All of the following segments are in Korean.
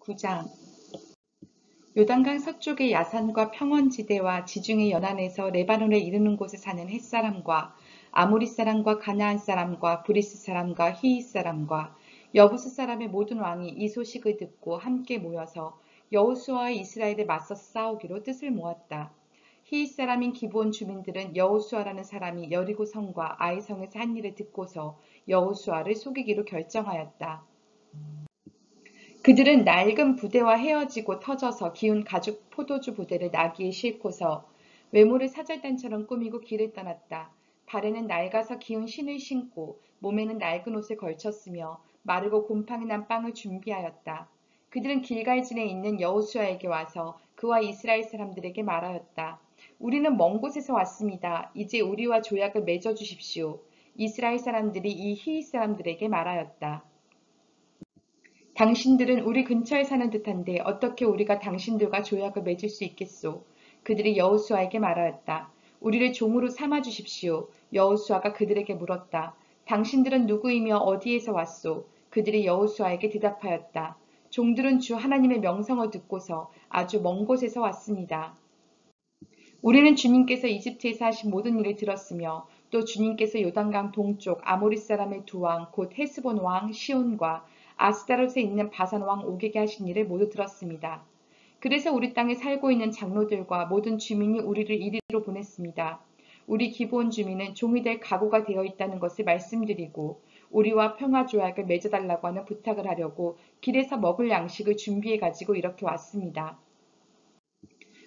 9장 요단강 서쪽의 야산과 평원지대와 지중해 연안에서 레바논에 이르는 곳에 사는 헷사람과 아모리 사람과 가나안 사람과 브리스 사람과 히윗 사람과 여부스 사람의 모든 왕이 이 소식을 듣고 함께 모여서 여호수아와 이스라엘에 맞서 싸우기로 뜻을 모았다. 히윗 사람인 기브온 주민들은 여호수아라는 사람이 여리고 성과 아이 성에서 한 일을 듣고서 여호수아를 속이기로 결정하였다. 그들은 낡은 부대와 헤어지고 터져서 기운 가죽 포도주 부대를 나귀에 싣고서 외모를 사절단처럼 꾸미고 길을 떠났다. 발에는 낡아서 기운 신을 신고 몸에는 낡은 옷을 걸쳤으며 마르고 곰팡이 난 빵을 준비하였다. 그들은 길갈진에 있는 여호수아에게 와서 그와 이스라엘 사람들에게 말하였다. 우리는 먼 곳에서 왔습니다. 이제 우리와 조약을 맺어 주십시오. 이스라엘 사람들이 이 히윗 사람들에게 말하였다. 당신들은 우리 근처에 사는 듯한데 어떻게 우리가 당신들과 조약을 맺을 수 있겠소? 그들이 여호수아에게 말하였다. 우리를 종으로 삼아 주십시오. 여호수아가 그들에게 물었다. 당신들은 누구이며 어디에서 왔소? 그들이 여호수아에게 대답하였다. 종들은 주 하나님의 명성을 듣고서 아주 먼 곳에서 왔습니다. 우리는 주님께서 이집트에서 하신 모든 일을 들었으며 또 주님께서 요단강 동쪽 아모리 사람의 두 왕 곧 헤스본 왕 시온과 아스다롯에 있는 바산 왕 옥에게 하신 일을 모두 들었습니다. 그래서 우리 땅에 살고 있는 장로들과 모든 주민이 우리를 이리로 보냈습니다. 우리 기브온 주민은 종이 될 각오가 되어 있다는 것을 말씀드리고 우리와 평화 조약을 맺어달라고 하는 부탁을 하려고 길에서 먹을 양식을 준비해 가지고 이렇게 왔습니다.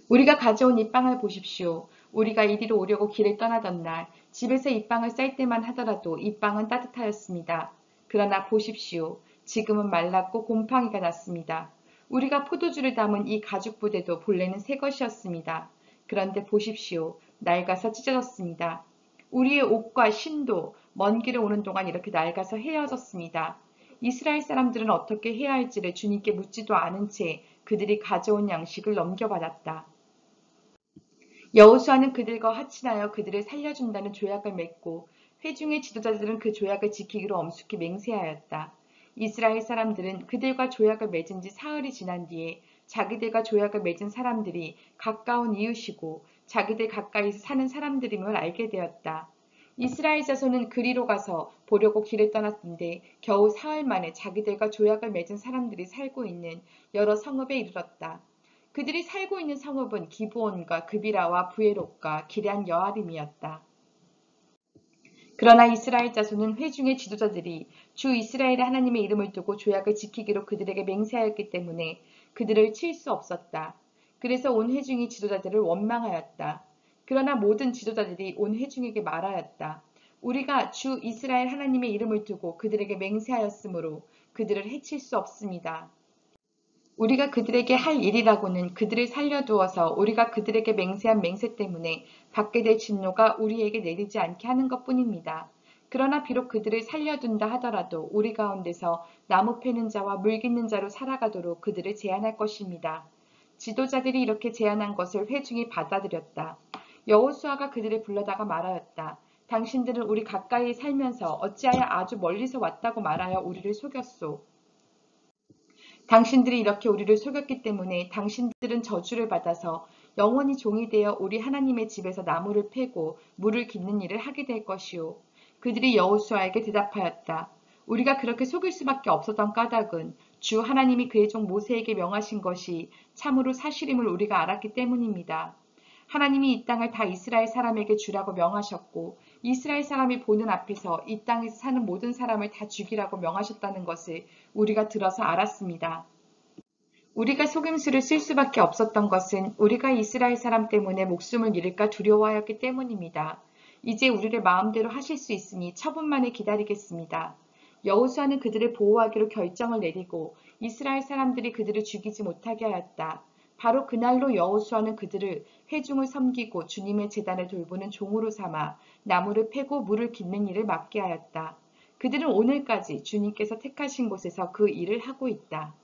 우리가 가져온 이 빵을 보십시오. 우리가 이리로 오려고 길을 떠나던 날 집에서 이 빵을 쌀 때만 하더라도 이 빵은 따뜻하였습니다. 그러나 보십시오. 지금은 말랐고 곰팡이가 났습니다. 우리가 포도주를 담은 이 가죽 부대도 본래는 새 것이었습니다. 그런데 보십시오. 낡아서 찢어졌습니다. 우리의 옷과 신도 먼 길을 오는 동안 이렇게 낡아서 헤어졌습니다. 이스라엘 사람들은 어떻게 해야 할지를 주님께 묻지도 않은 채 그들이 가져온 양식을 넘겨받았다. 여호수아는 그들과 합친하여 그들을 살려준다는 조약을 맺고 회중의 지도자들은 그 조약을 지키기로 엄숙히 맹세하였다. 이스라엘 사람들은 그들과 조약을 맺은 지 사흘이 지난 뒤에 자기들과 조약을 맺은 사람들이 가까운 이웃이고 자기들 가까이서 사는 사람들임을 알게 되었다. 이스라엘 자손은 그리로 가서 보려고 길을 떠났는데 겨우 사흘 만에 자기들과 조약을 맺은 사람들이 살고 있는 여러 성읍에 이르렀다. 그들이 살고 있는 성읍은 기브온과 그비라와 부에롯과 기럇 여아림이었다. 그러나 이스라엘 자손은 회중의 지도자들이 주 이스라엘의 하나님의 이름을 두고 조약을 지키기로 그들에게 맹세하였기 때문에 그들을 칠 수 없었다. 그래서 온 회중이 지도자들을 원망하였다. 그러나 모든 지도자들이 온 회중에게 말하였다. 우리가 주 이스라엘 하나님의 이름을 두고 그들에게 맹세하였으므로 그들을 해칠 수 없습니다. 우리가 그들에게 할 일이라고는 그들을 살려두어서 우리가 그들에게 맹세한 맹세 때문에 받게 될 진노가 우리에게 내리지 않게 하는 것뿐입니다. 그러나 비록 그들을 살려둔다 하더라도 우리 가운데서 나무 패는 자와 물 깃는 자로 살아가도록 그들을 제한할 것입니다. 지도자들이 이렇게 제안한 것을 회중이 받아들였다. 여호수아가 그들을 불러다가 말하였다. 당신들은 우리 가까이 살면서 어찌하여 아주 멀리서 왔다고 말하여 우리를 속였소. 당신들이 이렇게 우리를 속였기 때문에 당신들은 저주를 받아서 영원히 종이 되어 우리 하나님의 집에서 나무를 패고 물을 깃는 일을 하게 될 것이요. 그들이 여호수아에게 대답하였다. 우리가 그렇게 속일 수밖에 없었던 까닭은 주 하나님이 그의 종 모세에게 명하신 것이 참으로 사실임을 우리가 알았기 때문입니다. 하나님이 이 땅을 다 이스라엘 사람에게 주라고 명하셨고 이스라엘 사람이 보는 앞에서 이 땅에서 사는 모든 사람을 다 죽이라고 명하셨다는 것을 우리가 들어서 알았습니다. 우리가 속임수를 쓸 수밖에 없었던 것은 우리가 이스라엘 사람 때문에 목숨을 잃을까 두려워하였기 때문입니다. 이제 우리를 마음대로 하실 수 있으니 처분만을 기다리겠습니다. 여호수아는 그들을 보호하기로 결정을 내리고 이스라엘 사람들이 그들을 죽이지 못하게 하였다. 바로 그날로 여호수아는 그들을 회중을 섬기고 주님의 제단을 돌보는 종으로 삼아 나무를 패고 물을 깃는 일을 맡게 하였다. 그들은 오늘까지 주님께서 택하신 곳에서 그 일을 하고 있다.